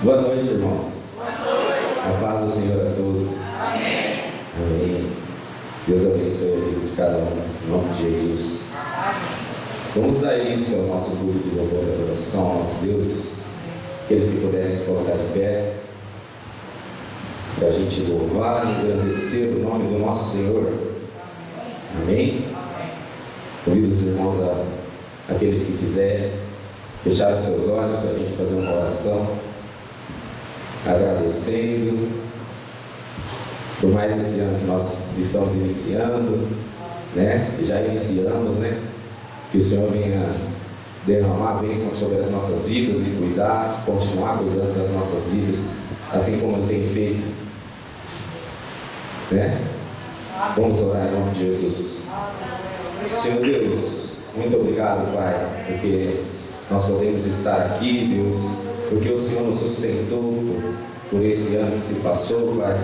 Boa noite, irmãos. A paz do Senhor a todos. Amém. Amém. Deus abençoe a vida de cada um, em nome de Jesus. Vamos dar início ao nosso culto de louvor e adoração ao nosso Deus. Aqueles que puderem se colocar de pé, para a gente louvar e engrandecer o nome do nosso Senhor. Amém? Convido os irmãos, aqueles que quiserem, fechar os seus olhos para a gente fazer uma oração, agradecendo por mais esse ano que nós estamos iniciando, né? Já iniciamos, né? Que o Senhor venha derramar a bênção sobre as nossas vidas e cuidar, continuar cuidando das nossas vidas, assim como Ele tem feito, né? Vamos orar em nome de Jesus. Senhor Deus, muito obrigado, Pai, porque nós podemos estar aqui, Deus, porque o Senhor nos sustentou por esse ano que se passou, Pai.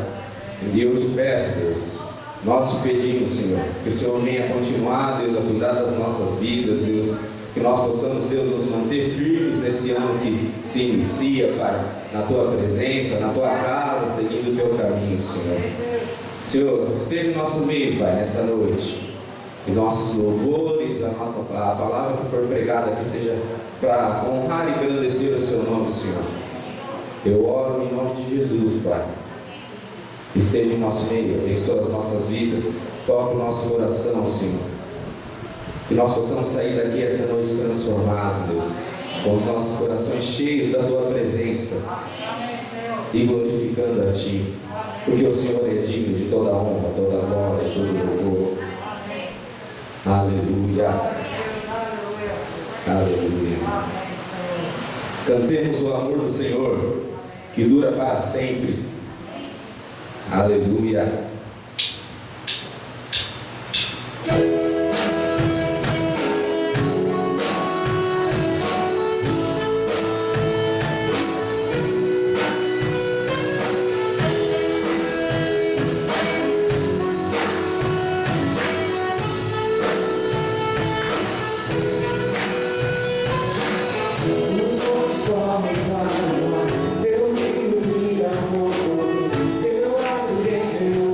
E eu te peço, Deus, nós te pedimos, Senhor, que o Senhor venha continuar, Deus, a cuidar das nossas vidas, Deus, que nós possamos, Deus, nos manter firmes nesse ano que se inicia, Pai, na Tua presença, na Tua casa, seguindo o Teu caminho, Senhor. Senhor, esteja em nosso meio, Pai, nessa noite. Que nossos louvores, a palavra que for pregada aqui seja para honrar e engrandecer o Seu nome, Senhor. Eu oro em nome de Jesus, Pai. Esteja em nosso meio, abençoa as nossas vidas, toca o nosso coração, Senhor. Que nós possamos sair daqui essa noite transformados, Deus, com os nossos corações cheios da Tua presença e glorificando a Ti, porque o Senhor é digno de toda honra, toda glória e todo louvor. Aleluia. Aleluia. Cantemos o amor do Senhor, que dura para sempre. Aleluia. Teu livro de amor, eu abrirei meu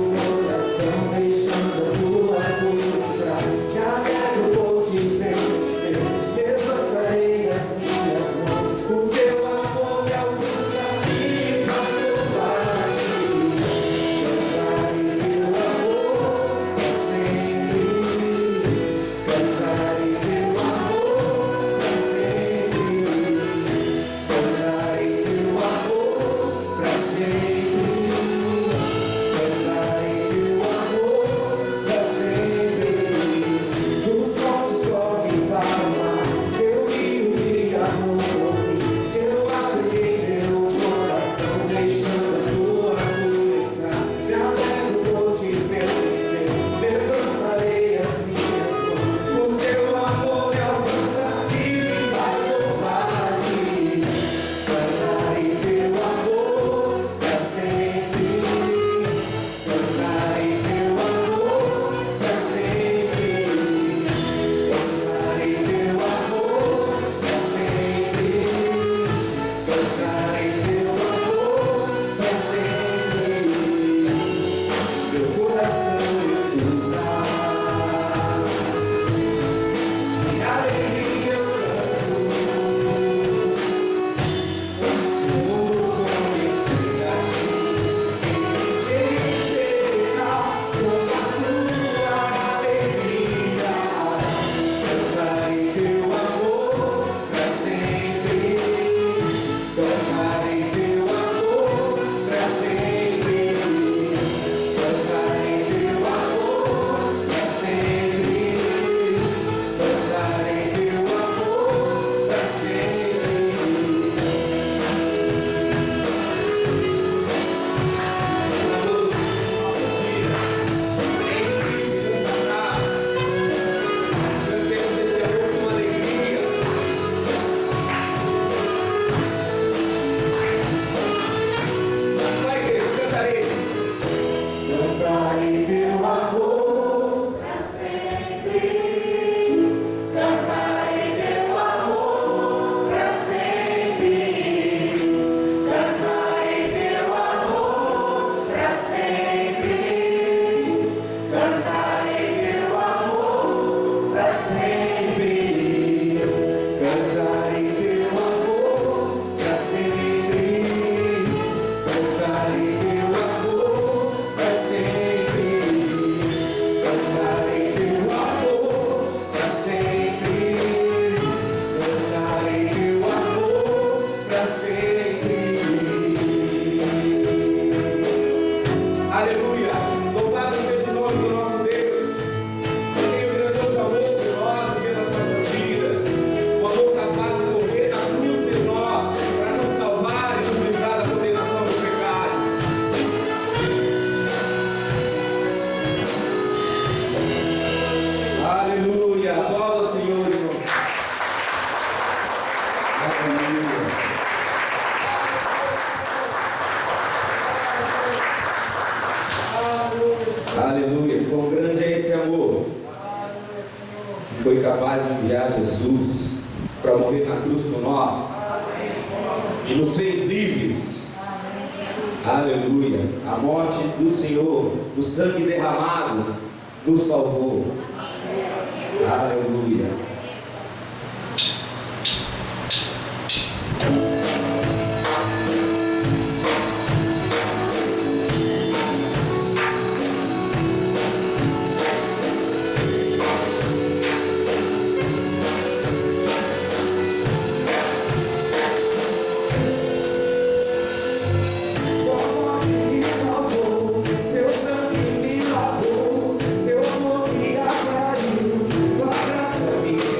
capaz de enviar Jesus para morrer na cruz por nós e nos fez livres. Aleluia. A morte do Senhor, o sangue derramado, nos salvou. Aleluia. Seu sangue me lavou, teu amor me atraiu, tua graça me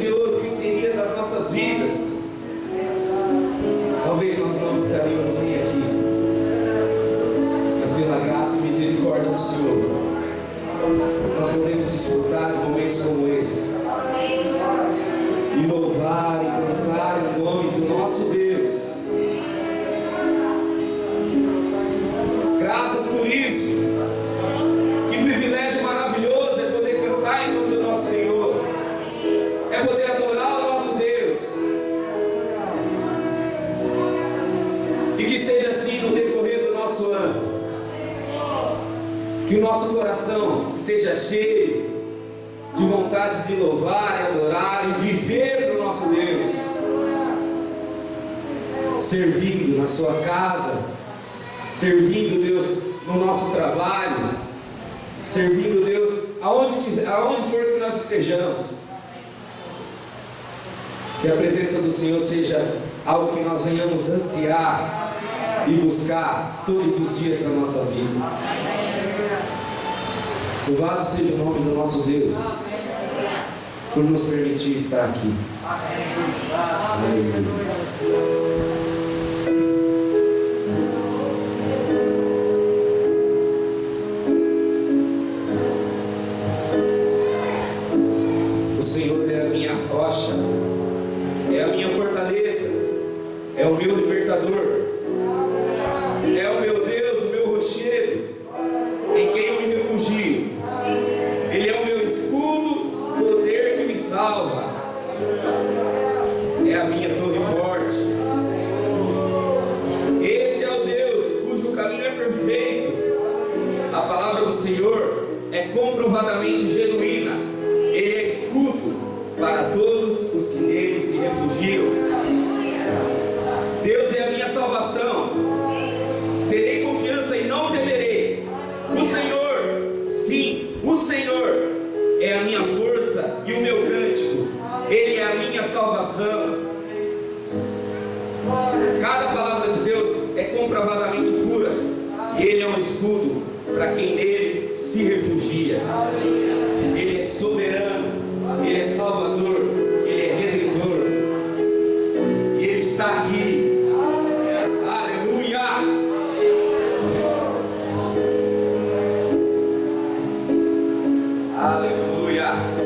Senhor, o que seria das nossas vidas? Talvez nós não estaríamos nem aqui, mas pela graça e misericórdia do Senhor, nós podemos desfrutar de momentos como esse, e louvar e cantar em nome do nosso Deus. Graças por isso. Que privilégio maravilhoso é poder cantar em nome do nosso Senhor, é poder adorar o nosso Deus. E que seja assim no decorrer do nosso ano, que o nosso coração esteja cheio de vontade de louvar e adorar e viver para o nosso Deus, servindo na sua casa, servindo Deus no nosso trabalho, servindo Deus aonde for que nós estejamos. Que a presença do Senhor seja algo que nós venhamos ansiar e buscar todos os dias da nossa vida. Louvado seja o nome do nosso Deus por nos permitir estar aqui. Aleluia. O Senhor é a minha rocha, é a minha fortaleza, é o meu libertador, é o meu Deus, o meu rochedo, em quem eu me refugio. Ele é o meu escudo, poder que me salva, é a minha torre forte. Esse é o Deus cujo caminho é perfeito. A palavra do Senhor é comprovadamente genuína. Ele é escudo para todos os que nele se refugiam. Deus é a minha salvação. Terei confiança e não temerei. O Senhor, sim, o Senhor é a minha força e o meu cântico. Ele é a minha salvação. Cada palavra de Deus é comprovadamente pura, e Ele é um escudo para quem nele se refugia. Ele é soberano, Ele é salvador, Ele é redentor, e Ele está aqui. Aleluia! Aleluia!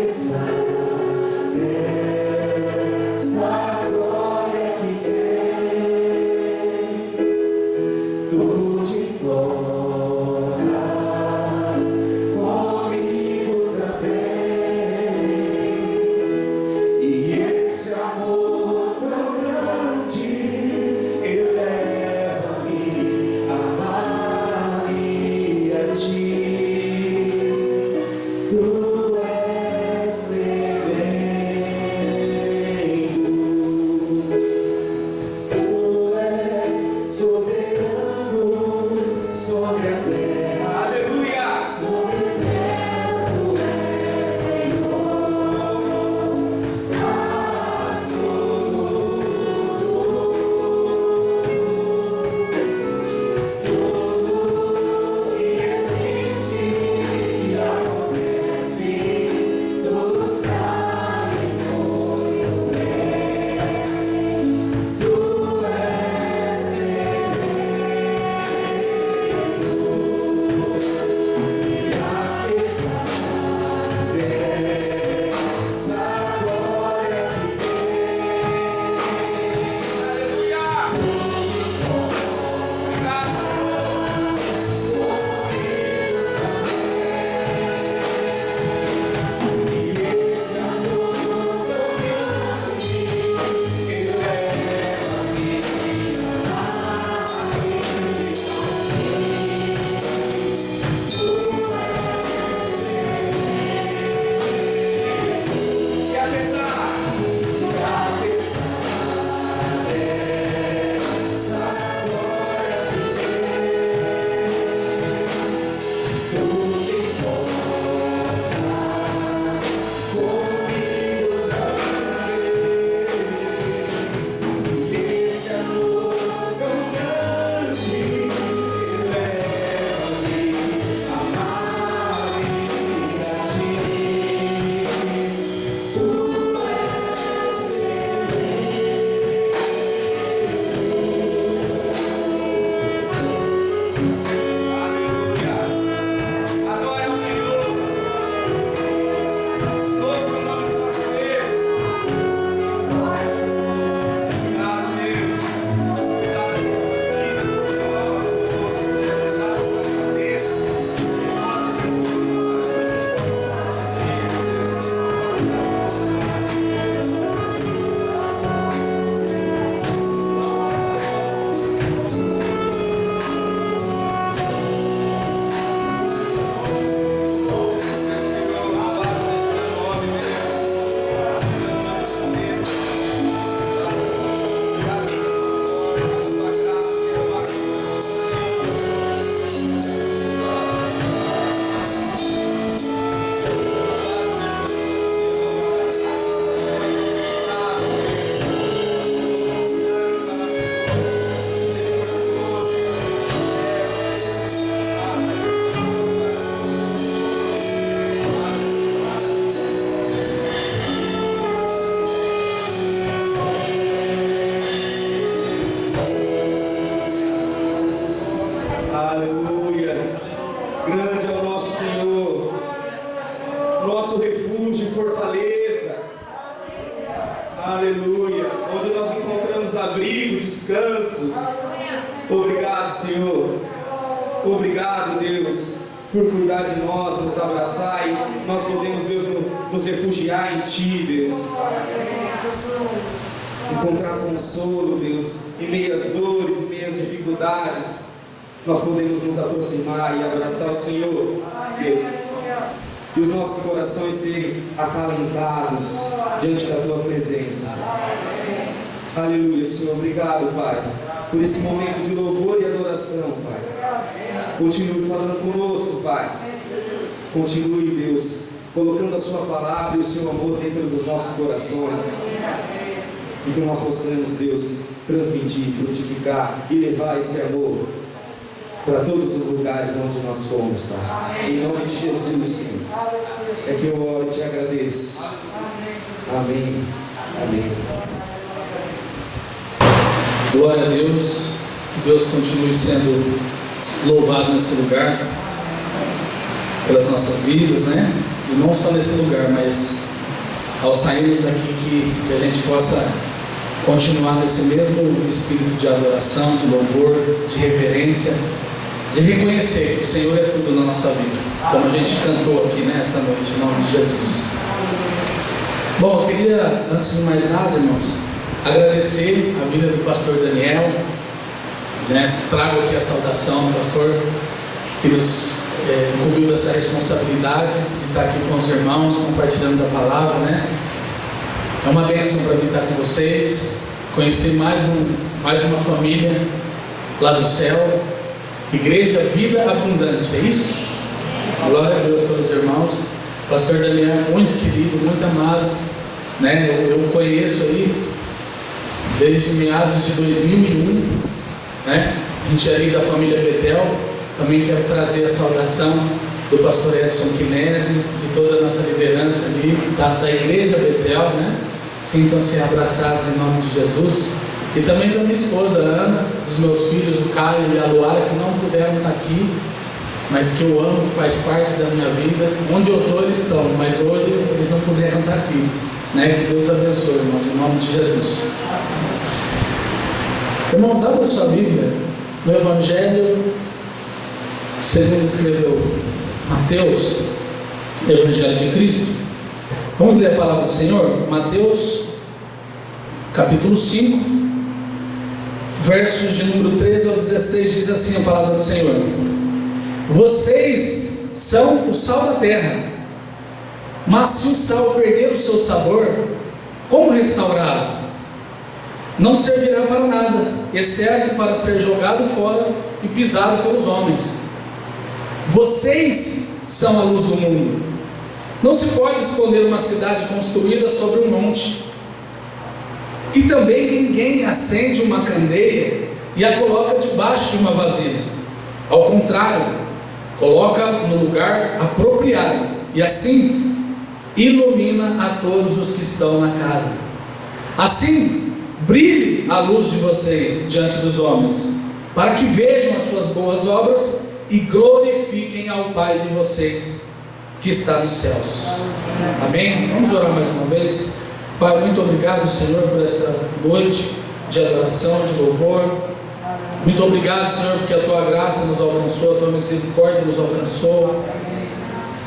Apesar fortaleza. Aleluia. Onde nós encontramos abrigo, descanso. Obrigado, Senhor. Obrigado, Deus, por cuidar de nós, nos abraçar, e nós podemos, Deus, nos refugiar em Ti, Deus. Encontrar consolo, Deus, em meio às dores, em meio às dificuldades. Nós podemos nos aproximar e abraçar o Senhor, Deus. E os nossos corações serem acalentados diante da Tua presença. Aleluia, Senhor. Obrigado, Pai, por esse momento de louvor e adoração, Pai. Continue falando conosco, Pai. Continue, Deus, colocando a Sua palavra e o Seu amor dentro dos nossos corações. E que nós possamos, Deus, transmitir, frutificar e levar esse amor para todos os lugares onde nós fomos, Pai. Em nome de Jesus, Senhor, é que eu oro e te agradeço. Amém. Amém. Glória a Deus. Que Deus continue sendo louvado nesse lugar, pelas nossas vidas, né? E não só nesse lugar, mas ao sairmos daqui, que a gente possa continuar nesse mesmo espírito de adoração, de louvor, de reverência, de reconhecer que o Senhor é tudo na nossa vida, como a gente cantou aqui nessa noite, em nome de Jesus. Bom, eu queria, antes de mais nada, irmãos, agradecer a vida do pastor Daniel, né? Trago aqui a saudação do pastor que nos incumbiu dessa responsabilidade de estar aqui com os irmãos, compartilhando da palavra, né? É uma bênção para mim estar com vocês, conhecer mais uma família lá do céu, Igreja Vida Abundante, é isso? Glória a Deus pelos irmãos. O pastor Daniel é muito querido, muito amado, né? Eu conheço aí desde meados de 2001, né? A gente é ali da família Betel. Também quero trazer a saudação do pastor Edson Quinese, de toda a nossa liderança ali, da Igreja Betel, né? Sintam-se abraçados em nome de Jesus. E também da minha esposa Ana, dos meus filhos, o Caio e a Luara, que não puderam estar aqui, mas que eu amo, que faz parte da minha vida. Onde eu estou, eles estão, mas hoje eles não puderam estar aqui, né? Que Deus abençoe, irmãos, em nome de Jesus. Irmãos, abra sua Bíblia no Evangelho segundo escreveu Mateus, Evangelho de Cristo. Vamos ler a palavra do Senhor? Mateus capítulo 5, versos de número 13 ao 16, diz assim a palavra do Senhor: vocês são o sal da terra, mas se o sal perder o seu sabor, como restaurá-lo? Não servirá para nada, exceto para ser jogado fora e pisado pelos homens. Vocês são a luz do mundo. Não se pode esconder uma cidade construída sobre um monte. E também ninguém acende uma candeia e a coloca debaixo de uma vasilha. Ao contrário, coloca no lugar apropriado, e assim ilumina a todos os que estão na casa. Assim brilhe a luz de vocês diante dos homens, para que vejam as suas boas obras e glorifiquem ao Pai de vocês que está nos céus. Amém? Vamos orar mais uma vez. Pai, muito obrigado, Senhor, por essa noite de adoração, de louvor. Muito obrigado, Senhor, porque a Tua graça nos alcançou, a Tua misericórdia nos alcançou.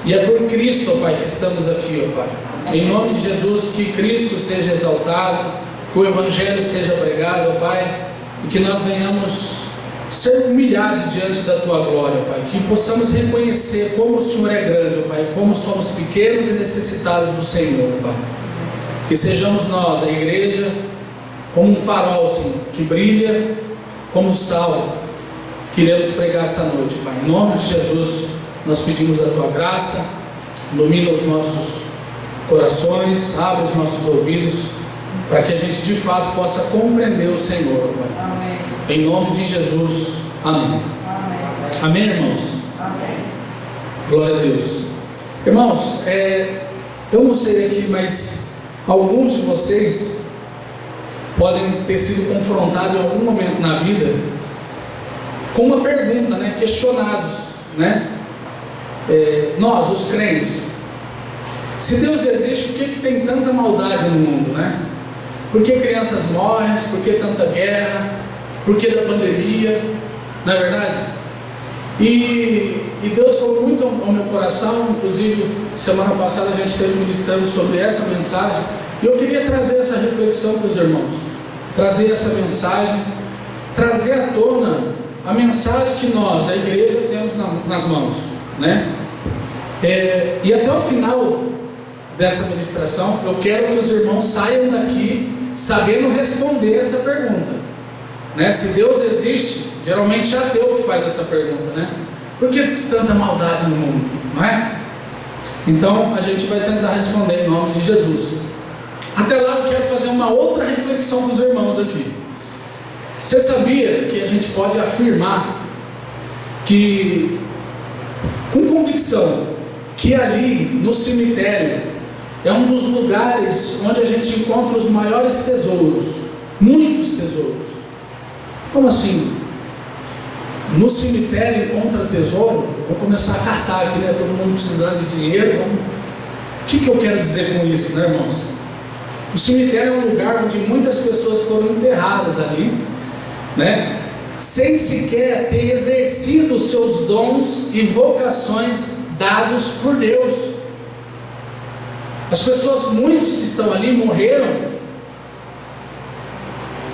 E é por Cristo, ó Pai, que estamos aqui, ó Pai. Em nome de Jesus, que Cristo seja exaltado, que o Evangelho seja pregado, ó Pai, e que nós venhamos ser humilhados diante da Tua glória, Pai, que possamos reconhecer como o Senhor é grande, Pai, como somos pequenos e necessitados do Senhor, Pai. Que sejamos nós, a igreja, como um farol, Senhor, que brilha como sal, que iremos pregar esta noite, Pai. Em nome de Jesus, nós pedimos a Tua graça, ilumina os nossos corações, abre os nossos ouvidos, para que a gente de fato possa compreender o Senhor, Pai. Amém. Em nome de Jesus, amém. Amém, amém, irmãos? Amém. Glória a Deus. Irmãos, eu não sei aqui, mas alguns de vocês podem ter sido confrontados em algum momento na vida com uma pergunta, né? Questionados, né? Nós, os crentes, Se Deus existe, por que tem tanta maldade no mundo, né? Por que crianças morrem? Por que tanta guerra? Por que da pandemia? Não é verdade? E Deus falou muito ao meu coração, inclusive semana passada a gente esteve ministrando sobre essa mensagem, e eu queria trazer essa reflexão para os irmãos, trazer essa mensagem, trazer à tona a mensagem que nós, a igreja, temos nas mãos, né? E até o final dessa ministração, eu quero que os irmãos saiam daqui sabendo responder essa pergunta, né? Se Deus existe, geralmente é ateu que faz essa pergunta, né? Por que tanta maldade no mundo, não é? Então a gente vai tentar responder em nome de Jesus. Até lá eu quero fazer uma outra reflexão com os irmãos aqui. Você sabia que a gente pode afirmar que, com convicção, que ali no cemitério é um dos lugares onde a gente encontra os maiores tesouros, muitos tesouros? Como assim? No cemitério encontra tesouro? Vamos começar a caçar aqui, né? Todo mundo precisando de dinheiro. O que eu quero dizer com isso, né, irmãos? O cemitério é um lugar onde muitas pessoas foram enterradas ali, né? Sem sequer ter exercido os seus dons e vocações dados por Deus. As pessoas, muitos que estão ali, morreram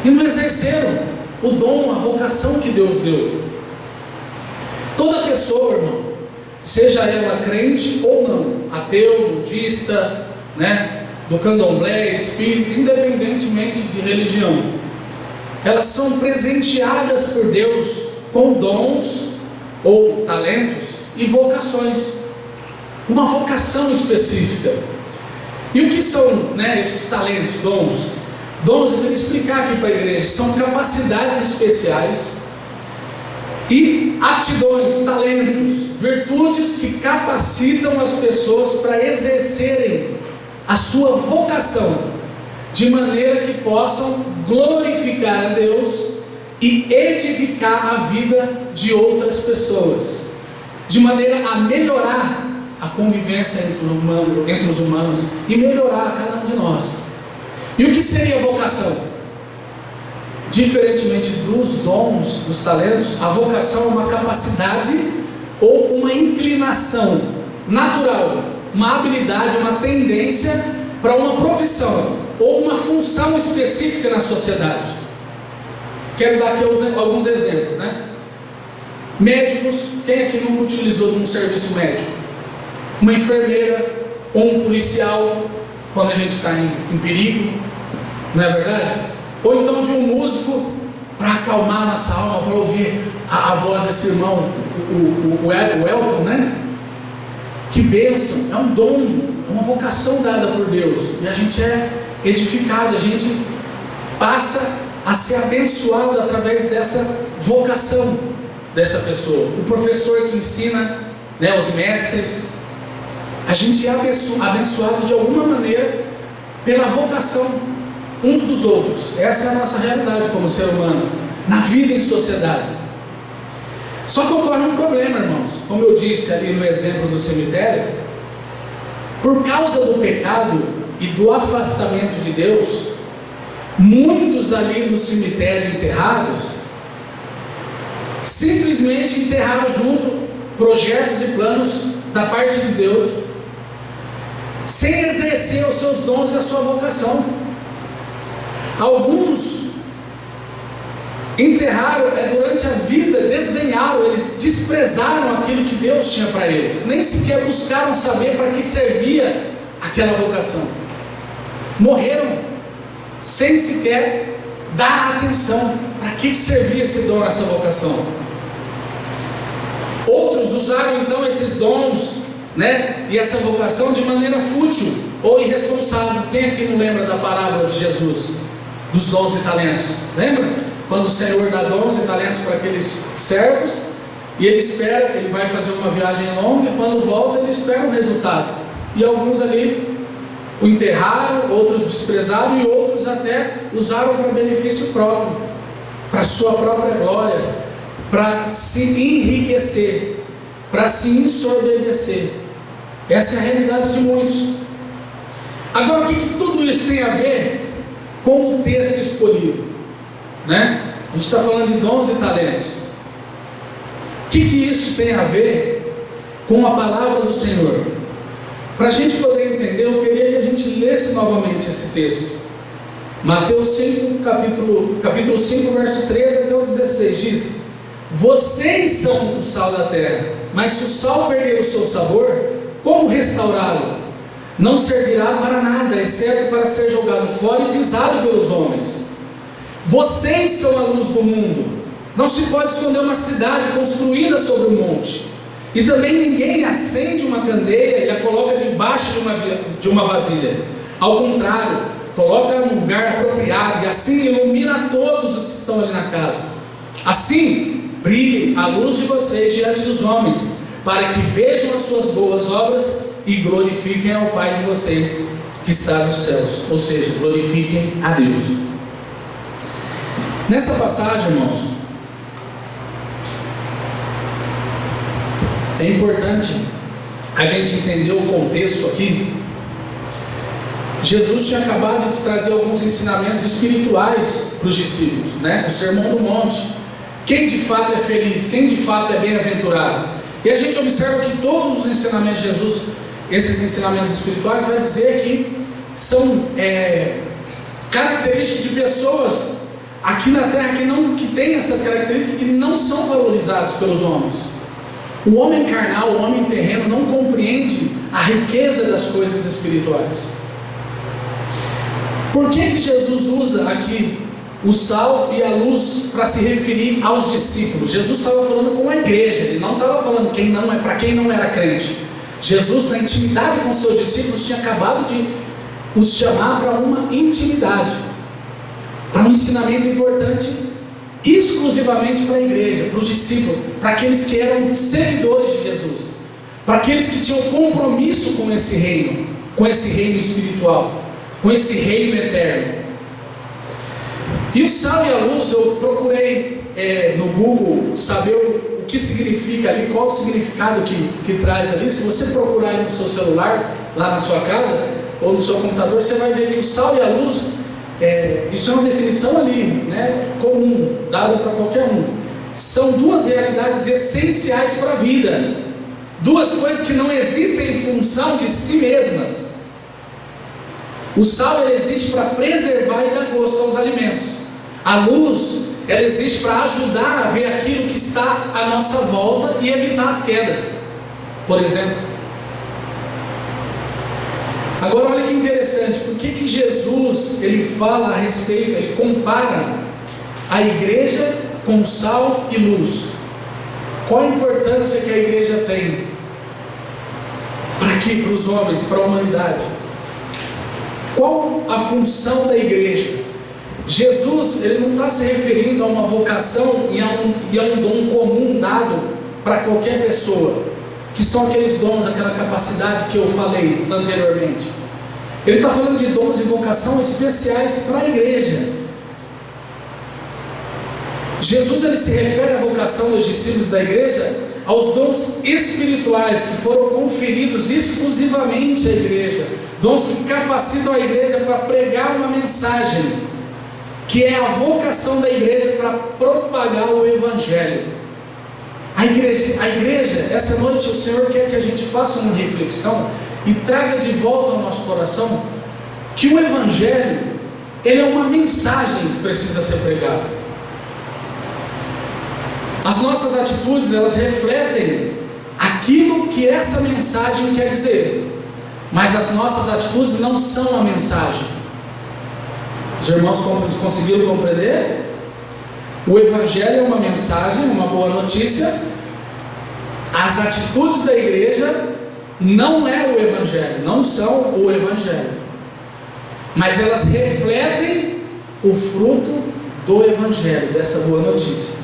e não exerceram o dom, a vocação que Deus deu. Toda pessoa, irmão, seja ela crente ou não, ateu, budista, né, do candomblé, espírita, independentemente de religião, elas são presenteadas por Deus com dons ou talentos e vocações, uma vocação específica. E o que são, né, esses talentos, dons? Dons, eu quero explicar aqui para a igreja, são capacidades especiais e aptidões, talentos, virtudes que capacitam as pessoas para exercerem a sua vocação, de maneira que possam glorificar a Deus e edificar a vida de outras pessoas, de maneira a melhorar a convivência entre os humanos e melhorar a cada um de nós. E o que seria a vocação? Diferentemente dos dons, dos talentos, a vocação é uma capacidade ou uma inclinação natural, uma habilidade, uma tendência para uma profissão ou uma função específica na sociedade. Quero dar aqui alguns exemplos, né? Médicos, quem aqui nunca utilizou de um serviço médico? Uma enfermeira ou um policial, quando a gente está em perigo, não é verdade? Ou então de um músico, para acalmar nossa alma, para ouvir a voz desse irmão, o Elton, né? Que bênção, é um dom, é uma vocação dada por Deus, e a gente é edificado, a gente passa a ser abençoado através dessa vocação dessa pessoa. O professor que ensina, né, os mestres, a gente é abençoado de alguma maneira pela vocação uns dos outros. Essa é a nossa realidade como ser humano, na vida em sociedade. Só que ocorre um problema, irmãos, como eu disse ali no exemplo do cemitério. Por causa do pecado e do afastamento de Deus, muitos ali no cemitério enterrados, simplesmente enterraram junto projetos e planos da parte de Deus, sem exercer os seus dons e a sua vocação. Alguns enterraram durante a vida, desdenharam, eles desprezaram aquilo que Deus tinha para eles, nem sequer buscaram saber para que servia aquela vocação. Morreram sem sequer dar atenção para que servia esse dom, essa vocação. Outros usaram então esses dons, né, e essa vocação de maneira fútil ou irresponsável. Quem aqui não lembra da parábola de Jesus, dos dons e talentos? Lembra? Quando o Senhor dá dons e talentos para aqueles servos, e ele espera, ele vai fazer uma viagem longa, e quando volta ele espera um resultado. E alguns ali o enterraram, outros desprezaram, e outros até usaram para benefício próprio, para sua própria glória, para se enriquecer, para se ensorbebecer. Essa é a realidade de muitos. tudo isso tem a ver com o texto escolhido, né? A gente está falando de dons e talentos. O que isso tem a ver com a palavra do Senhor? Para a gente poder entender, eu queria que a gente lesse novamente esse texto. Mateus 5, capítulo 5, verso 13 até o 16, diz: vocês são o sal da terra, mas se o sal perder o seu sabor, como restaurá-lo? Não servirá para nada, exceto para ser jogado fora e pisado pelos homens. Vocês são a luz do mundo. Não se pode esconder uma cidade construída sobre um monte. E também ninguém acende uma candeia e a coloca debaixo de uma vasilha. Ao contrário, coloca num lugar apropriado e assim ilumina todos os que estão ali na casa. Assim, brilhe a luz de vocês diante dos homens, para que vejam as suas boas obras e glorifiquem ao Pai de vocês que está nos céus. Ou seja, glorifiquem a Deus. Nessa passagem, irmãos, é importante a gente entender o contexto aqui. Jesus tinha acabado de trazer alguns ensinamentos espirituais para os discípulos, né? O Sermão do Monte. Quem de fato é feliz? Quem de fato é bem-aventurado? E a gente observa que todos os ensinamentos de Jesus, esses ensinamentos espirituais, vai dizer que são características de pessoas aqui na Terra que têm essas características e não são valorizados pelos homens. O homem carnal, o homem terreno, não compreende a riqueza das coisas espirituais. Por que Jesus usa aqui o sal e a luz para se referir aos discípulos? Jesus estava falando com a igreja, ele não estava falando para quem não era crente. Jesus, na intimidade com seus discípulos, tinha acabado de os chamar para uma intimidade, para um ensinamento importante, exclusivamente para a igreja, para os discípulos, para aqueles que eram seguidores de Jesus, para aqueles que tinham compromisso com esse reino espiritual, com esse reino eterno. E o sal e a luz, eu procurei no Google saber o que significa ali, qual o significado que traz ali. Se você procurar aí no seu celular, lá na sua casa, ou no seu computador, você vai ver que o sal e a luz, isso é uma definição ali, né, comum, dada para qualquer um. São duas realidades essenciais para a vida, duas coisas que não existem em função de si mesmas. O sal, ele existe para preservar e dar gosto aos alimentos. A luz, ela existe para ajudar a ver aquilo que está à nossa volta e evitar as quedas, por exemplo. Agora olha que interessante, por que Jesus ele fala a respeito, ele compara a igreja com sal e luz? Qual a importância que a igreja tem para aqui, para os homens, para a humanidade? Qual a função da igreja? Jesus ele não está se referindo a uma vocação e a um dom comum dado para qualquer pessoa, que são aqueles dons, aquela capacidade que eu falei anteriormente. Ele está falando de dons e vocação especiais para a igreja. Jesus ele se refere à vocação dos discípulos da igreja aos dons espirituais que foram conferidos exclusivamente à igreja, dons que capacitam a igreja para pregar uma mensagem, que é a vocação da igreja para propagar o Evangelho. A igreja, essa noite o Senhor quer que a gente faça uma reflexão e traga de volta ao nosso coração que o Evangelho, ele é uma mensagem que precisa ser pregada. As nossas atitudes, elas refletem aquilo que essa mensagem quer dizer, mas as nossas atitudes não são a mensagem. Os irmãos conseguiram compreender? O Evangelho é uma mensagem, uma boa notícia. As atitudes da igreja não é o Evangelho, não são o Evangelho, mas elas refletem o fruto do Evangelho, dessa boa notícia.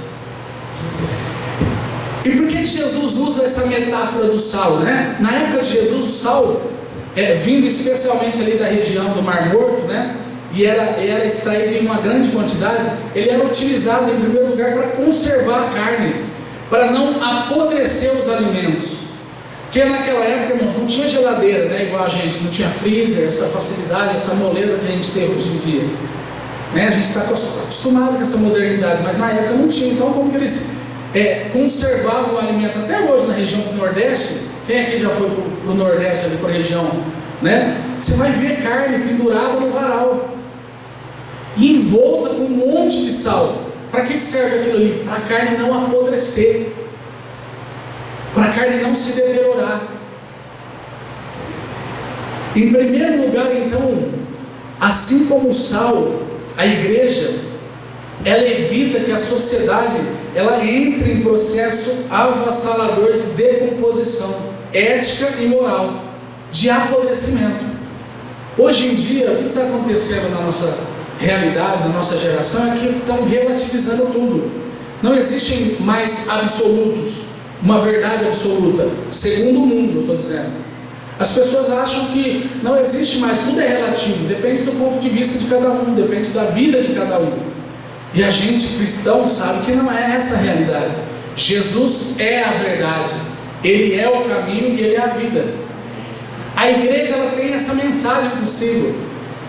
E por que Jesus usa essa metáfora do sal, né? Na época de Jesus, o sal, vindo especialmente ali da região do Mar Morto, né? E era extraído em uma grande quantidade, ele era utilizado em primeiro lugar para conservar a carne, para não apodrecer os alimentos. Porque naquela época, irmãos, não tinha geladeira, né? Igual a gente, não tinha freezer, essa facilidade, essa moleza que a gente tem hoje em dia. Né? A gente está acostumado com essa modernidade, mas na época não tinha. Então, como que eles conservavam o alimento? Até hoje na região do Nordeste, quem aqui já foi para o Nordeste, ali para a região, né? Você vai ver carne pendurada no varal e envolta com um monte de sal. Para que serve aquilo ali? Para a carne não apodrecer, para a carne não se deteriorar. Em primeiro lugar, então, assim como o sal, a igreja, ela evita que a sociedade ela entre em processo avassalador de decomposição ética e moral, de apodrecimento. Hoje em dia, o que está acontecendo na nossa realidade, na nossa geração, é que estão relativizando tudo. Não existem mais absolutos, uma verdade absoluta, segundo o mundo, eu estou dizendo. As pessoas acham que não existe mais, tudo é relativo, depende do ponto de vista de cada um, depende da vida de cada um. E a gente, cristão, sabe que não é essa a realidade. Jesus é a verdade, Ele é o caminho e Ele é a vida. A igreja, ela tem essa mensagem possível,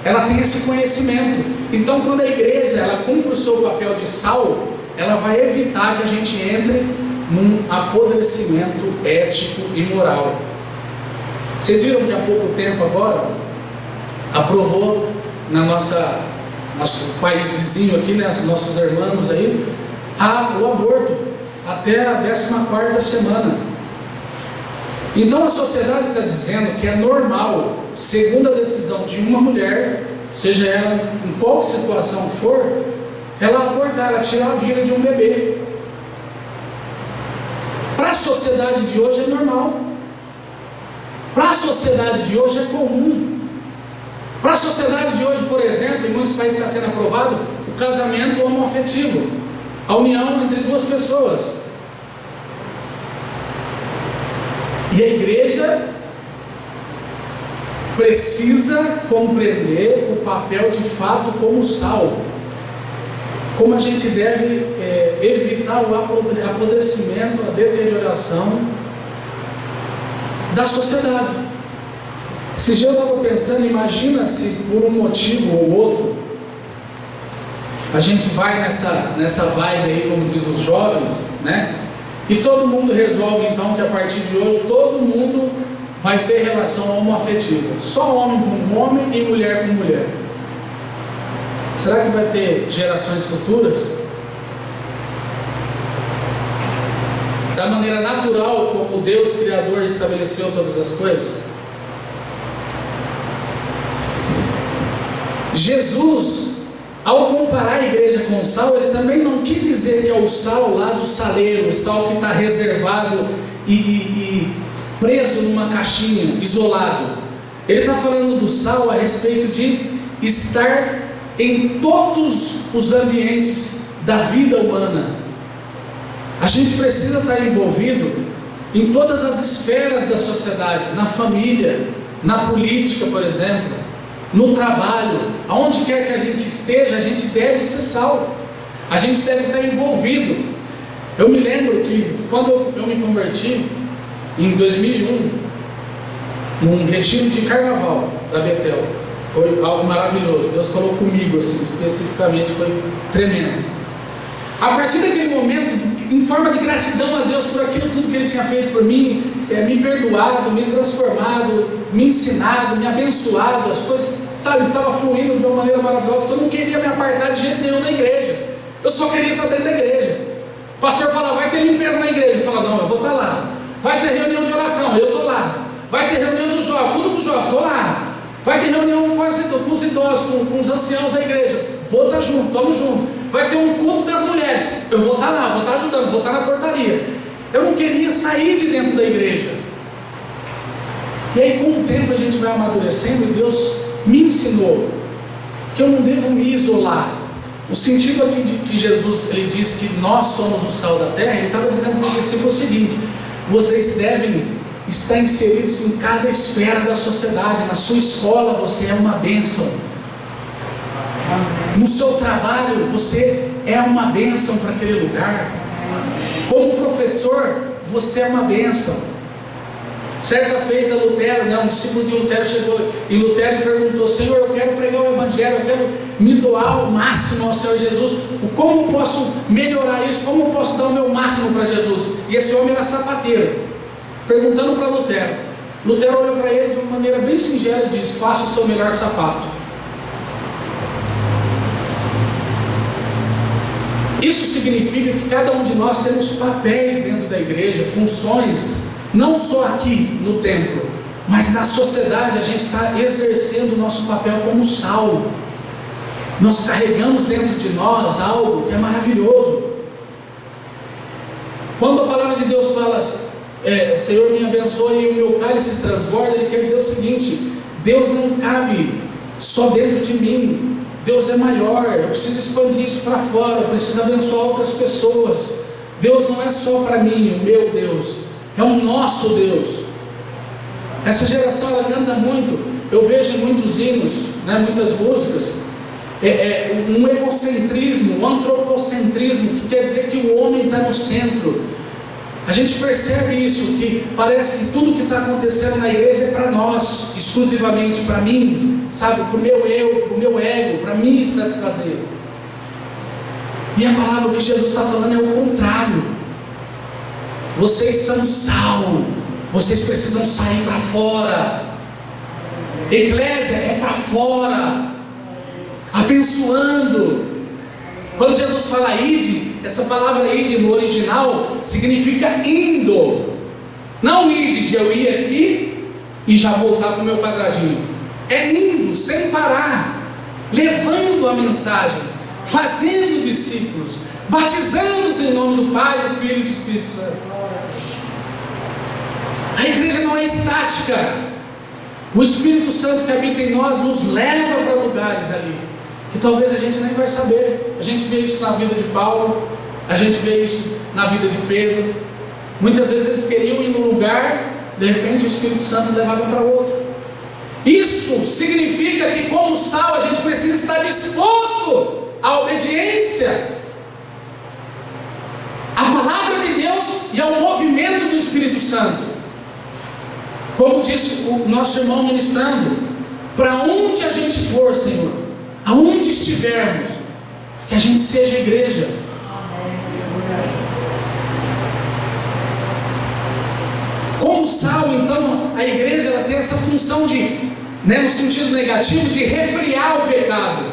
ela tem esse conhecimento. Então, quando a igreja ela cumpre o seu papel de sal, ela vai evitar que a gente entre num apodrecimento ético e moral. Vocês viram que há pouco tempo agora aprovou na nosso país vizinho aqui, né, nossos irmãos aí, o aborto até a 14ª semana. Então a sociedade está dizendo que é normal, segundo a decisão de uma mulher, seja ela em qual situação for, ela abortar, ela tirar a vida de um bebê. Para a sociedade de hoje é normal. Para a sociedade de hoje é comum. Para a sociedade de hoje, por exemplo, em muitos países está sendo aprovado o casamento homoafetivo, a união entre duas pessoas. E a igreja precisa compreender o papel de fato como sal, como a gente deve evitar o apodrecimento, a deterioração da sociedade. Esse dia eu estava pensando, imagina se por um motivo ou outro a gente vai nessa vibe aí, como diz os jovens, né? E todo mundo resolve então que a partir de hoje todo mundo vai ter relação homoafetiva, só homem com homem e mulher com mulher. Será que vai ter gerações futuras? Da maneira natural como Deus Criador estabeleceu todas as coisas? Jesus, ao comparar a igreja com o sal, ele também não quis dizer que é o sal lá do saleiro, o sal que está reservado e preso numa caixinha, isolado. Ele está falando do sal a respeito de estar em todos os ambientes da vida humana. A gente precisa estar envolvido em todas as esferas da sociedade, na família, na política, por exemplo, no trabalho, aonde quer que a gente esteja, a gente deve ser sal, a gente deve estar envolvido. Eu me lembro que quando eu me converti, em 2001, num retiro de carnaval da Betel, foi algo maravilhoso. Deus falou comigo assim, especificamente, foi tremendo. A partir daquele momento, em forma de gratidão a Deus por aquilo tudo que Ele tinha feito por mim, me perdoado, me transformado, me ensinado, me abençoado, as coisas, sabe, estava fluindo de uma maneira maravilhosa, que eu não queria me apartar de jeito nenhum da igreja. Eu só queria estar dentro da igreja. O pastor fala, vai ter limpeza na igreja. Eu falo, não, eu vou estar lá. Vai ter reunião de oração, eu estou lá. Vai ter reunião do jovem, culto do jovem, estou lá. Vai ter reunião com os idosos, com os anciãos da igreja, vou estar junto, estamos juntos. Vai ter um culto das mulheres, eu vou estar lá, vou estar ajudando, vou estar na portaria. Eu não queria sair de dentro da igreja. E aí com o tempo a gente vai amadurecendo e Deus me ensinou que eu não devo me isolar. O sentido aqui de que Jesus ele disse que nós somos o sal da terra, ele estava dizendo para os discípulos o seguinte: vocês devem estar inseridos em cada esfera da sociedade. Na sua escola você é uma bênção, no seu trabalho você é uma bênção para aquele lugar, como professor você é uma bênção. Certa feita, Lutero, um discípulo de Lutero chegou em Lutero e perguntou: Senhor, eu quero pregar o Evangelho, eu quero me doar ao máximo ao Senhor Jesus. Como eu posso melhorar isso? Como eu posso dar o meu máximo para Jesus? E esse homem era sapateiro, perguntando para Lutero. Lutero olhou para ele de uma maneira bem singela e disse: faça o seu melhor sapato. Isso significa que cada um de nós temos papéis dentro da igreja, funções, não só aqui no templo, mas na sociedade. A gente está exercendo o nosso papel como sal. Nós carregamos dentro de nós algo que é maravilhoso. Quando a palavra de Deus fala, Senhor, me abençoe e o meu cálice transborda, Ele quer dizer o seguinte: Deus não cabe só dentro de mim. Deus é maior, eu preciso expandir isso para fora, eu preciso abençoar outras pessoas. Deus não é só para mim, o meu Deus, é o nosso Deus. Essa geração, ela canta muito, eu vejo muitos hinos, muitas músicas, um egocentrismo, um antropocentrismo, que quer dizer que o homem está no centro. A gente percebe isso, que parece que tudo que está acontecendo na igreja é para nós, exclusivamente para mim, sabe, para o meu eu, para o meu ego, para me satisfazer. E a palavra que Jesus está falando é o contrário. Vocês são sal, vocês precisam sair para fora. Eclésia é para fora, abençoando. Quando Jesus fala ide, essa palavra ide no original significa indo. Não ide de eu ir aqui e já voltar para o meu quadradinho. É indo, sem parar, levando a mensagem, fazendo discípulos, batizando-os em nome do Pai, do Filho e do Espírito Santo. A igreja não é estática. O Espírito Santo que habita em nós nos leva para lugares ali que talvez a gente nem vai saber. A gente vê isso na vida de Paulo, a gente vê isso na vida de Pedro. Muitas vezes eles queriam ir num lugar, de repente o Espírito Santo levava para outro. Isso significa que, como sal, a gente precisa estar disposto à obediência à palavra de Deus e ao movimento do Espírito Santo. Como disse o nosso irmão ministrando, para onde a gente for, Senhor, aonde estivermos, que a gente seja igreja. Como sal, então, a igreja ela tem essa função de, no sentido negativo, de refriar o pecado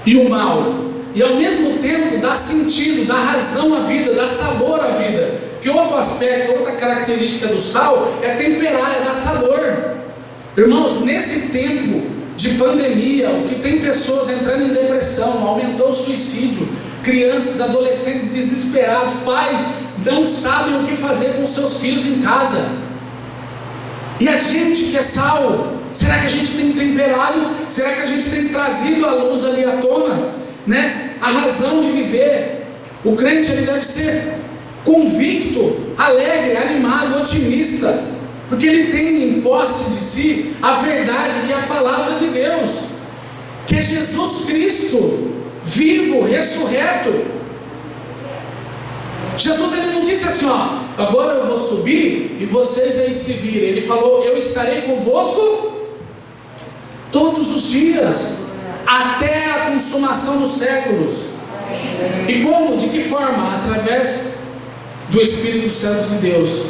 e o mal, e ao mesmo tempo dar sentido, dar razão à vida, dar sabor à vida. Porque outro aspecto, outra característica do sal é temperar, é dar sabor. Irmãos, nesse tempo de pandemia, o que tem pessoas entrando em depressão, aumentou o suicídio, crianças, adolescentes desesperados, pais não sabem o que fazer com seus filhos em casa. E a gente que é sal, será que a gente tem temperado? Será que a gente tem trazido a luz ali à tona? A razão de viver. O crente ele deve ser convicto, alegre, animado, otimista, porque ele tem em posse de si a verdade, que é a palavra de Deus, que é Jesus Cristo, vivo, ressurreto. Jesus ele não disse assim, agora eu vou subir e vocês aí se virem. Ele falou, eu estarei convosco todos os dias, até a consumação dos séculos. E como? De que forma? Através do Espírito Santo de Deus.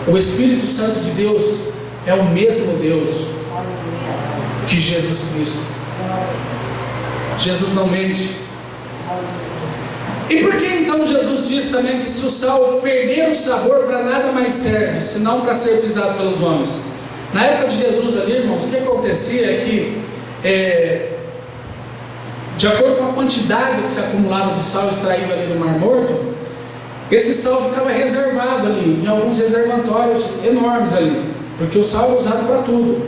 O Espírito Santo de Deus é o mesmo Deus que Jesus Cristo. Jesus não mente. E por que então Jesus diz também que se o sal perder o sabor, para nada mais serve, senão para ser pisado pelos homens? Na época de Jesus ali, irmãos, o que acontecia é que, de acordo com a quantidade que se acumulava de sal extraído ali do Mar Morto, esse sal ficava reservado ali, em alguns reservatórios enormes ali, porque o sal era usado para tudo.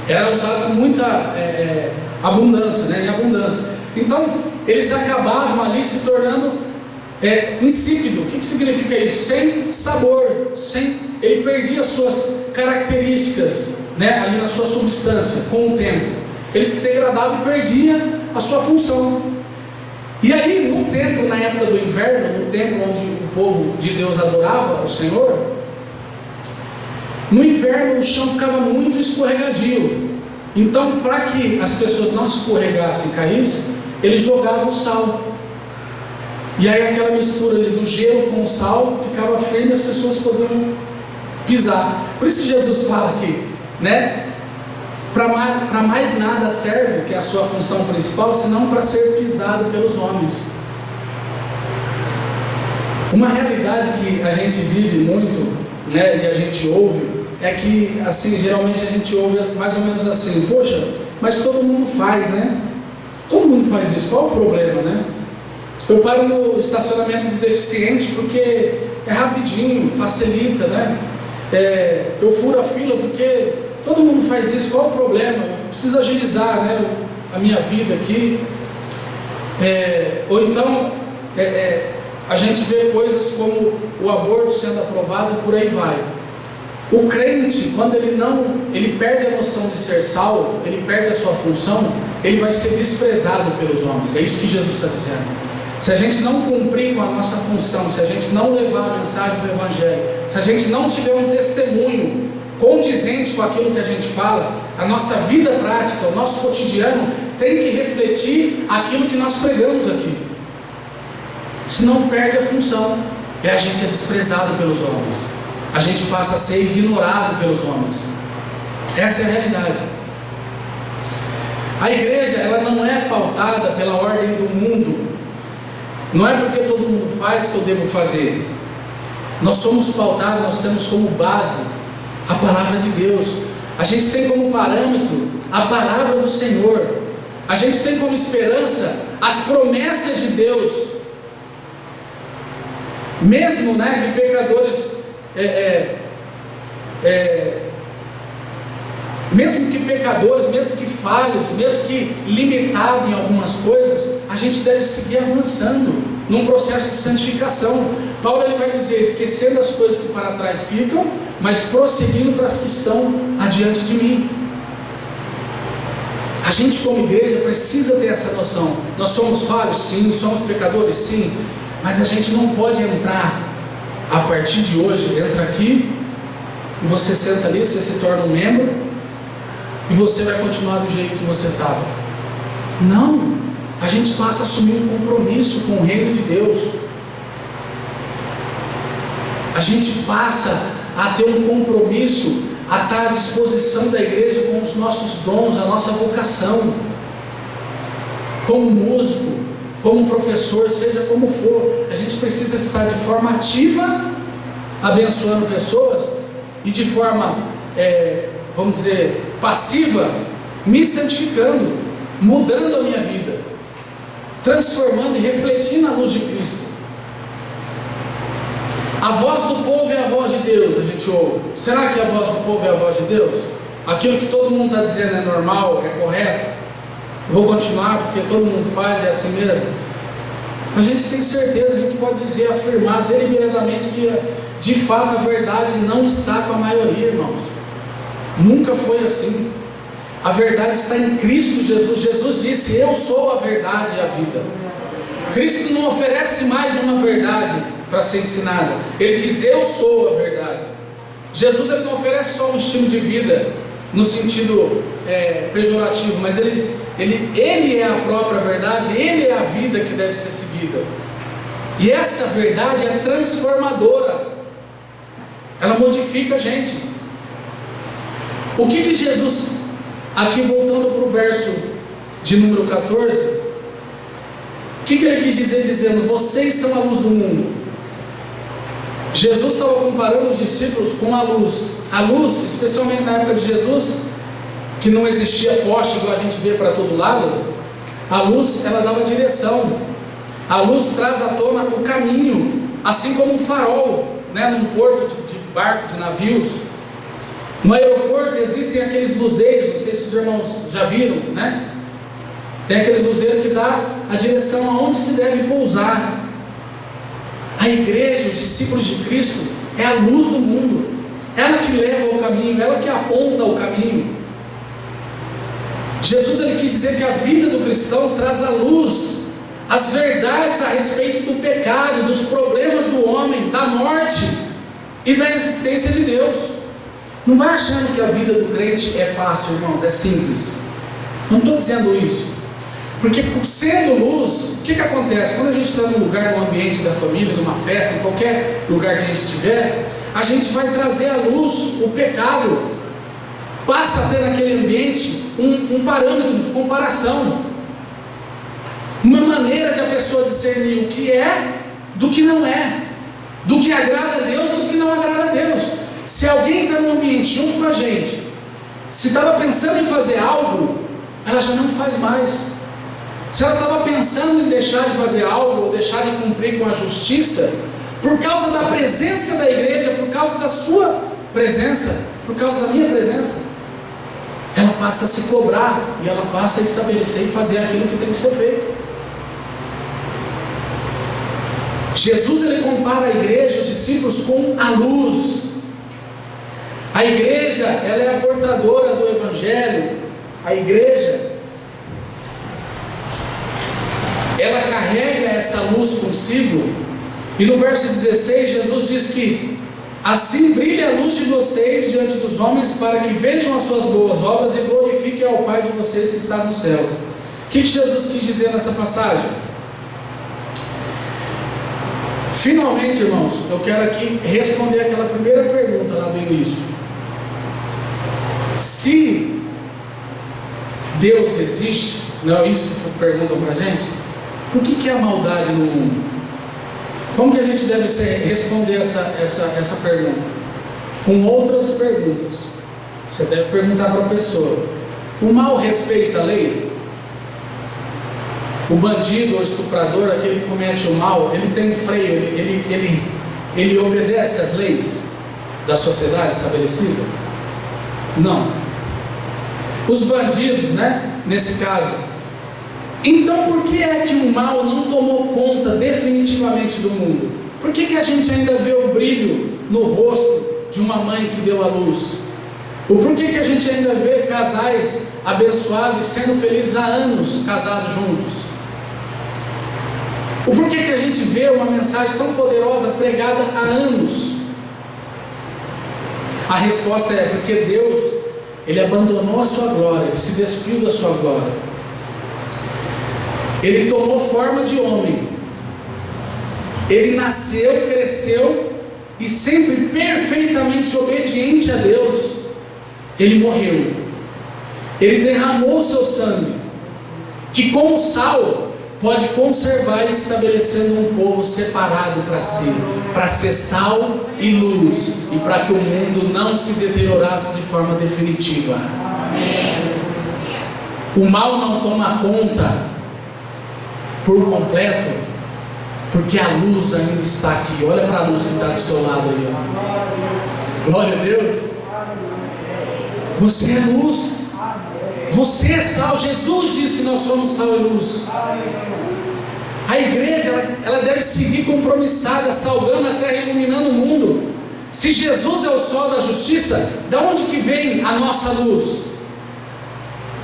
Era usado com muita abundância, em abundância. Então, eles acabavam ali se tornando insípido. O que significa isso? Sem sabor, ele perdia as suas características, ali na sua substância, com o tempo. Ele se degradava e perdia a sua função. E aí, no templo, na época do inverno, no templo onde o povo de Deus adorava o Senhor, No inverno o chão ficava muito escorregadio. Então, para que as pessoas não escorregassem e caíssem, eles jogavam sal. E aí aquela mistura ali do gelo com o sal ficava firme e as pessoas podiam pisar. Por isso que Jesus fala aqui, né? Para mais nada serve, que é a sua função principal, senão para ser pisado pelos homens. Uma realidade que a gente vive muito, né, e a gente ouve, é que, assim, geralmente a gente ouve mais ou menos assim: poxa, mas todo mundo faz, né? Todo mundo faz isso, qual o problema, né? Eu paro no estacionamento de deficiente porque é rapidinho, facilita, né? Eu furo a fila porque todo mundo faz isso, qual o problema? Eu preciso agilizar, né, a minha vida aqui. Ou então, a gente vê coisas como o aborto sendo aprovado e por aí vai. O crente, quando ele perde a noção de ser salvo, ele perde a sua função, ele vai ser desprezado pelos homens. É isso que Jesus está dizendo. Se a gente não cumprir com a nossa função, se a gente não levar a mensagem do Evangelho, se a gente não tiver um testemunho condizente com aquilo que a gente fala, a nossa vida prática, o nosso cotidiano tem que refletir aquilo que nós pregamos aqui. Senão perde a função, e a gente é desprezado pelos homens, a gente passa a ser ignorado pelos homens. Essa é a realidade. A igreja, ela não é pautada pela ordem do mundo. Não é porque todo mundo faz que eu devo fazer. Nós somos pautados, nós temos como base a palavra de Deus. A gente tem como parâmetro a palavra do Senhor. A gente tem como esperança as promessas de Deus. Mesmo, né, que pecadores, mesmo que pecadores, mesmo que falhos, mesmo que limitados em algumas coisas, a gente deve seguir avançando num processo de santificação. Paulo ele vai dizer: esquecendo as coisas que para trás ficam, mas prosseguindo para as que estão adiante de mim. A gente como igreja precisa ter essa noção. Nós somos falhos? Sim. Somos pecadores? Sim. Mas a gente não pode entrar, a partir de hoje, entra aqui, e você senta ali, você se torna um membro, e você vai continuar do jeito que você estava. Não, a gente passa a assumir um compromisso com o reino de Deus. A gente passa a ter um compromisso, a estar à disposição da igreja com os nossos dons, a nossa vocação, como músico, como professor, seja como for. A gente precisa estar de forma ativa, abençoando pessoas, e de forma, vamos dizer, passiva, me santificando, mudando a minha vida, transformando e refletindo a luz de Cristo. A voz do povo é a voz de Deus, a gente ouve. Será que a voz do povo é a voz de Deus? Aquilo que todo mundo está dizendo é normal, é correto? Vou continuar porque todo mundo faz, é assim mesmo? A gente tem certeza, a gente pode dizer, afirmar deliberadamente que de fato a verdade não está com a maioria, irmãos. Nunca foi assim. A verdade está em Cristo Jesus. Jesus disse: eu sou a verdade e a vida. Cristo não oferece mais uma verdade para ser ensinada. Ele diz: eu sou a verdade. Jesus ele não oferece só um estilo de vida no sentido pejorativo, mas ele é a própria verdade, ele é a vida que deve ser seguida. E essa verdade é transformadora, ela modifica a gente. O que Jesus, aqui voltando para o verso de número 14, o que ele quis dizer dizendo: vocês são a luz do mundo? Jesus estava comparando os discípulos com a luz. A luz, especialmente na época de Jesus, que não existia poste igual a gente vê para todo lado, a luz ela dava direção. A luz traz à tona o caminho, assim como um farol, né, num porto de barco, de navios. No aeroporto existem aqueles luzeiros, não sei se os irmãos já viram, né? Tem aquele luzeiro que dá a direção aonde se deve pousar. A igreja, os discípulos de Cristo, é a luz do mundo, ela que leva o caminho, ela que aponta o caminho. Jesus ele quis dizer que a vida do cristão traz à luz as verdades a respeito do pecado, dos problemas do homem, da morte e da existência de Deus. Não vai achando que a vida do crente é fácil, irmãos, é simples. Não estou dizendo isso. Porque sendo luz, o que acontece? Quando a gente está num lugar, num ambiente da família, numa festa, em qualquer lugar que a gente estiver, a gente vai trazer à luz o pecado. Passa a ter naquele ambiente um parâmetro de comparação. Uma maneira de a pessoa discernir o que é do que não é. Do que agrada a Deus ou do que não agrada a Deus. Se alguém está no ambiente junto com a gente, se estava pensando em fazer algo, ela já não faz mais. Se ela estava pensando em deixar de fazer algo, ou deixar de cumprir com a justiça, por causa da presença da igreja, por causa da sua presença, por causa da minha presença, ela passa a se cobrar, e ela passa a estabelecer e fazer aquilo que tem que ser feito. Jesus, ele compara a igreja, os discípulos, com a luz. A igreja, ela é a portadora do evangelho. A igreja, ela carrega essa luz consigo. E no verso 16, Jesus diz que assim brilha a luz de vocês diante dos homens, para que vejam as suas boas obras e glorifiquem ao Pai de vocês que está no céu. O que Jesus quis dizer nessa passagem? Finalmente, irmãos, eu quero aqui responder aquela primeira pergunta lá do início. Se Deus existe, não é isso que perguntam para a gente? Por que há maldade no mundo? Como que a gente deve responder essa pergunta? Com outras perguntas. Você deve perguntar para a pessoa: o mal respeita a lei? O bandido ou estuprador, aquele que comete o mal, ele tem freio, ele obedece às leis da sociedade estabelecida? Não. Os bandidos, né? Nesse caso. Então por que é que o mal não tomou conta definitivamente do mundo? Por que a gente ainda vê o brilho no rosto de uma mãe que deu à luz? Por que a gente ainda vê casais abençoados e sendo felizes há anos casados juntos? Por que a gente vê uma mensagem tão poderosa pregada há anos? A resposta é porque Deus, ele abandonou a sua glória, ele se despiu da sua glória. Ele tomou forma de homem. Ele nasceu, cresceu e sempre perfeitamente obediente a Deus. Ele morreu. Ele derramou o seu sangue, que como sal pode conservar, estabelecendo um povo separado para si, para ser sal e luz, e para que o mundo não se deteriorasse de forma definitiva. Amém. O mal não toma conta por completo, porque a luz ainda está aqui. Olha para a luz que está do seu lado aí, ó. Glória a Deus. Você é luz. Você é sal. Jesus disse que nós somos sal e luz. A igreja, ela deve seguir compromissada, salgando a terra e iluminando o mundo. Se Jesus é o sol da justiça, de onde que vem a nossa luz?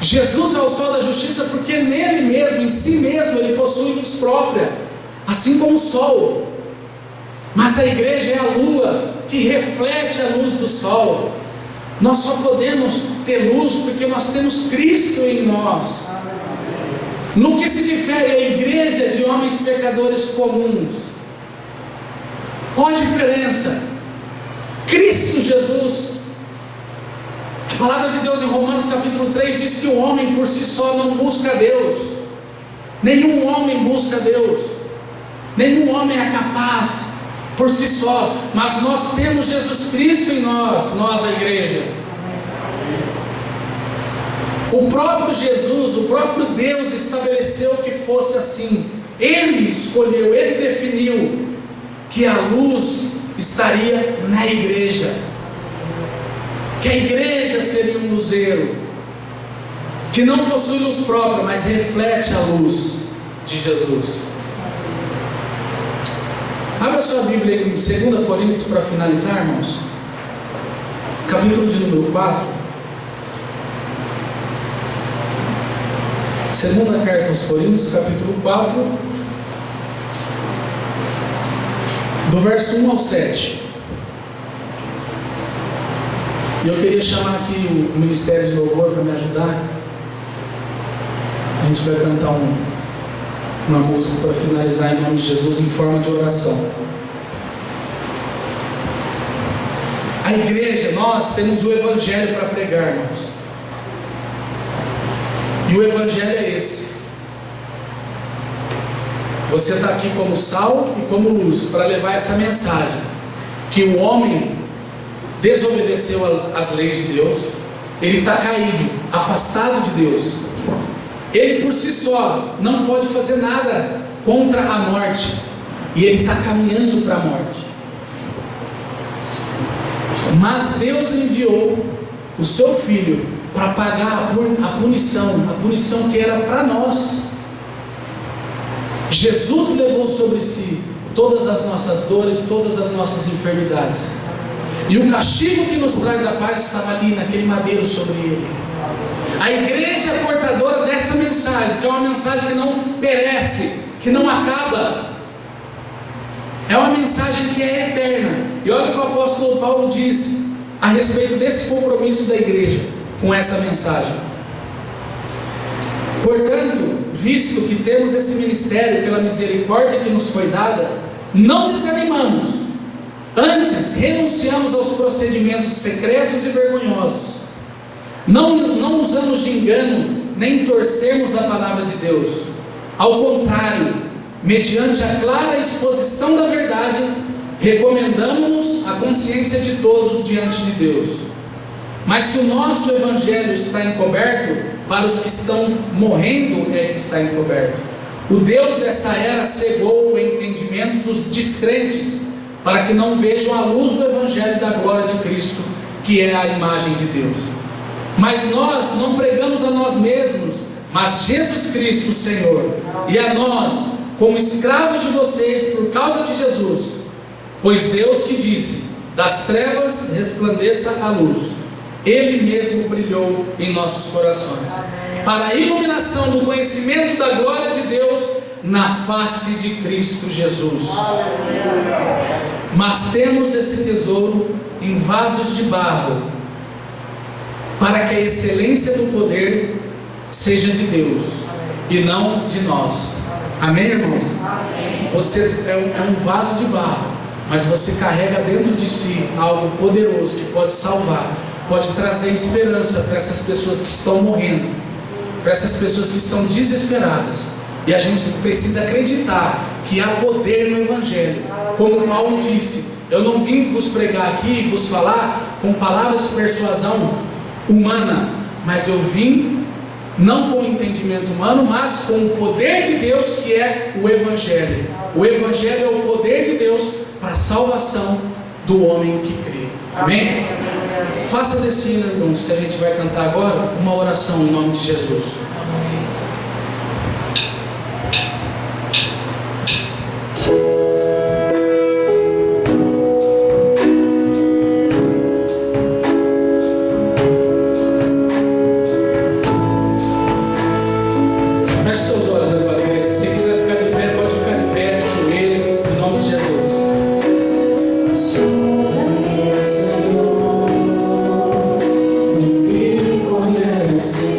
Jesus é o sol da justiça porque nele mesmo, em si mesmo, ele possui luz própria, assim como o sol. Mas a igreja é a lua que reflete a luz do sol. Nós só podemos ter luz porque nós temos Cristo em nós. No que se difere a igreja de homens pecadores comuns? Qual a diferença? Cristo Jesus. A palavra de Deus em Romanos capítulo 3 diz que o homem por si só não busca Deus. Nenhum homem busca Deus. Nenhum homem é capaz por si só. Mas nós temos Jesus Cristo em nós, a igreja. O próprio Jesus, o próprio Deus estabeleceu que fosse assim. Ele escolheu, ele definiu que a luz estaria na igreja, que a igreja seria um luzeiro, que não possui luz própria, mas reflete a luz de Jesus. Abra sua Bíblia em 2 Coríntios para finalizar, irmãos. Capítulo de número 4. Segunda carta aos Coríntios, capítulo 4, do verso 1 ao 7. E eu queria chamar aqui o Ministério de Louvor para me ajudar. A gente vai cantar uma música para finalizar em nome de Jesus em forma de oração. A igreja, nós temos o Evangelho para pregar, irmãos. E o Evangelho é esse. Você está aqui como sal e como luz para levar essa mensagem: que o homem desobedeceu às leis de Deus, ele está caído, afastado de Deus. Ele por si só não pode fazer nada contra a morte, e ele está caminhando para a morte. Mas Deus enviou o seu Filho para pagar a punição que era para nós. Jesus levou sobre si todas as nossas dores, todas as nossas enfermidades, e o castigo que nos traz a paz estava ali naquele madeiro sobre ele. A igreja é portadora dessa mensagem, que é uma mensagem que não perece, que não acaba. É uma mensagem que é eterna. E olha o que o apóstolo Paulo diz a respeito desse compromisso da igreja com essa mensagem: portanto, visto que temos esse ministério pela misericórdia que nos foi dada, não desanimamos, antes renunciamos aos procedimentos secretos e vergonhosos. Não usamos de engano, nem torcemos a palavra de Deus. Ao contrário, mediante a clara exposição da verdade, recomendamos-nos a consciência de todos diante de Deus. Mas se o nosso Evangelho está encoberto, para os que estão morrendo é que está encoberto. O Deus dessa era cegou o entendimento dos descrentes, para que não vejam a luz do Evangelho da glória de Cristo, que é a imagem de Deus. Mas nós não pregamos a nós mesmos, mas Jesus Cristo, o Senhor, e a nós, como escravos de vocês por causa de Jesus. Pois Deus que disse: das trevas resplandeça a luz, Ele mesmo brilhou em nossos corações, para a iluminação do conhecimento da glória de Deus na face de Cristo Jesus. Mas temos esse tesouro em vasos de barro, para que a excelência do poder seja de Deus e não de nós. Amém, irmãos? Amém. Você é um vaso de barro, mas você carrega dentro de si algo poderoso que pode salvar, pode trazer esperança para essas pessoas que estão morrendo, para essas pessoas que estão desesperadas. E a gente precisa acreditar que há poder no Evangelho. Como Paulo disse: eu não vim vos pregar aqui e vos falar com palavras de persuasão humana, mas eu vim não com o entendimento humano, mas com o poder de Deus, que é o Evangelho. O Evangelho é o poder de Deus para a salvação do homem que crê. Amém? Faça desse hino, irmãos, que a gente vai cantar agora, uma oração em nome de Jesus. Senhor, me conhece.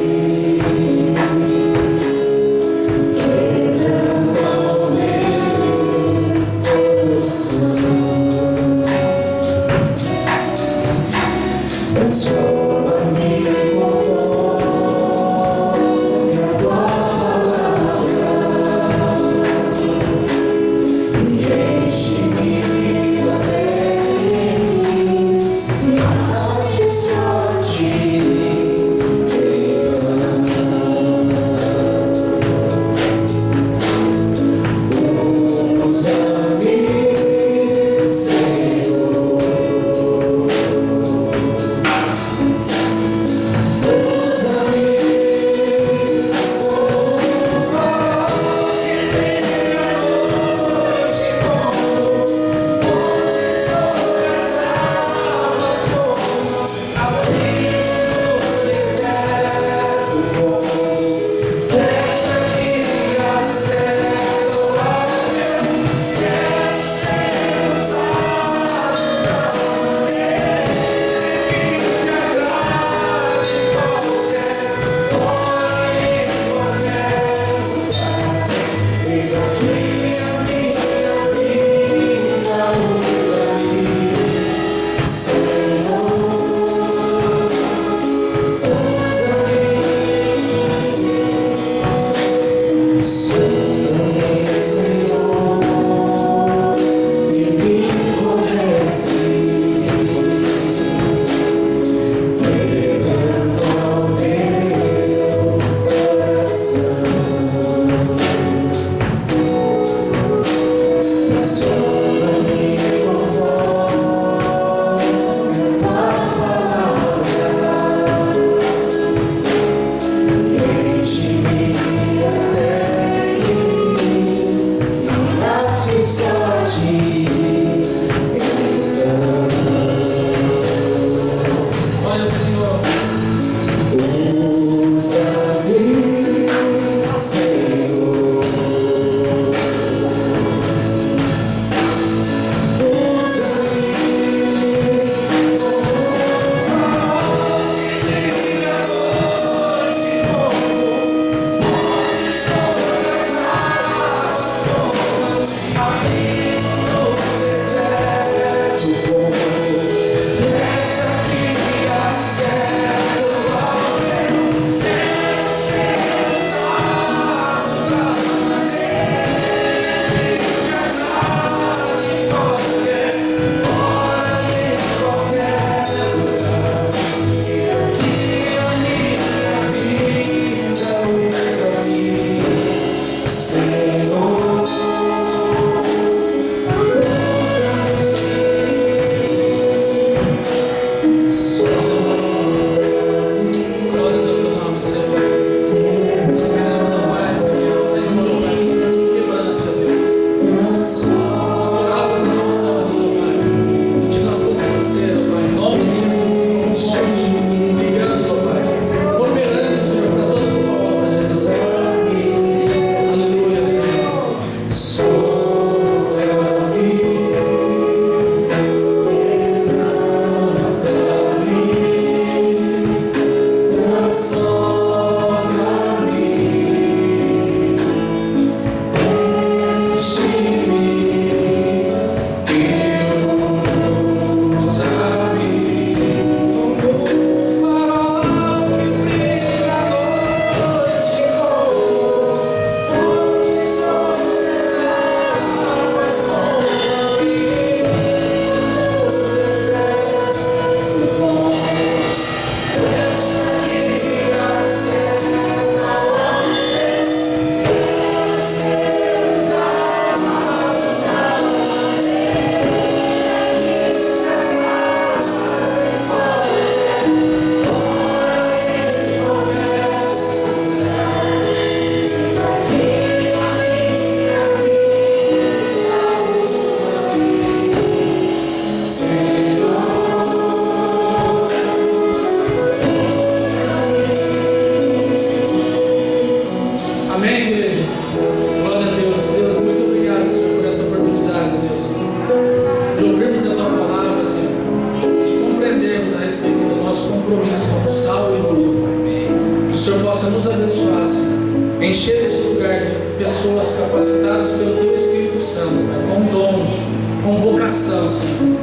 possa nos abençoar, Senhor. Encher este lugar de pessoas capacitadas pelo Teu Espírito Santo, Pai, com dons, com vocação, Senhor,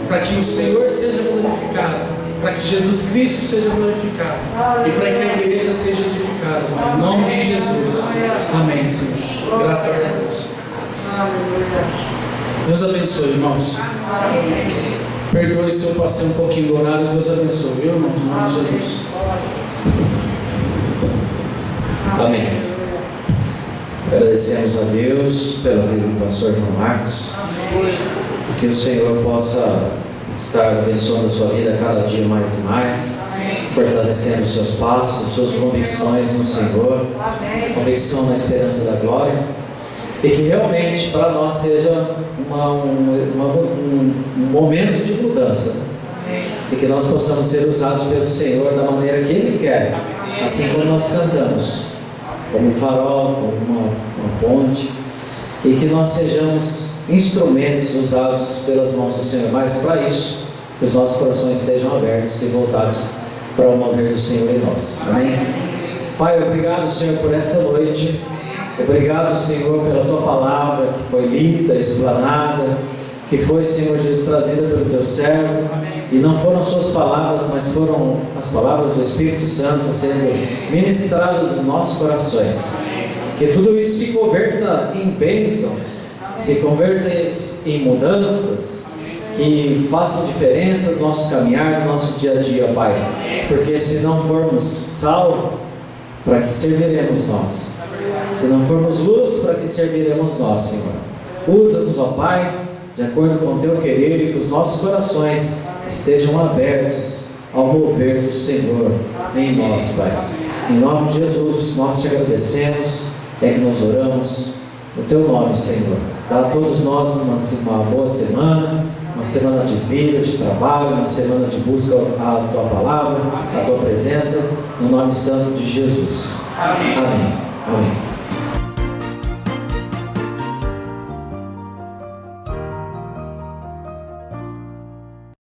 para que o Senhor seja glorificado, para que Jesus Cristo seja glorificado e para que a igreja seja edificada, Pai, em nome de Jesus. Amém, Senhor. Graças a Deus. Deus abençoe, irmãos. Perdoe se eu passei um pouquinho do horário. Deus abençoe, viu, irmãos? Em nome de Jesus. Amém. Agradecemos a Deus pela vida do pastor João Marcos. Que o Senhor possa estar abençoando a sua vida cada dia mais e mais, fortalecendo os seus passos, as suas convicções no Senhor, convicção na esperança da glória, e que realmente para nós seja um momento de mudança, e que nós possamos ser usados pelo Senhor da maneira que Ele quer, assim como nós cantamos, como um farol, como uma ponte, e que nós sejamos instrumentos usados pelas mãos do Senhor. Mas para isso, que os nossos corações estejam abertos e voltados para o mover do Senhor em nós. Amém? Pai, obrigado, Senhor, por esta noite. Obrigado, Senhor, pela Tua palavra que foi lida, explanada, que foi, Senhor Jesus, trazida pelo Teu servo. E não foram Suas palavras, mas foram as palavras do Espírito Santo sendo ministradas nos nossos corações. Que tudo isso se converta em bênçãos, se converta em mudanças, que façam diferença no nosso caminhar, no nosso dia a dia, Pai. Porque se não formos sal, para que serviremos nós? Se não formos luz, para que serviremos nós, Senhor? Usa-nos, ó Pai, de acordo com o Teu querer, e que os nossos corações estejam abertos ao mover do Senhor em nós, Pai. Em nome de Jesus, nós Te agradecemos, é que nós oramos no Teu nome, Senhor. Dá a todos nós uma boa semana, uma semana de vida, de trabalho, uma semana de busca à Tua palavra, à Tua presença, no nome santo de Jesus. Amém. Amém.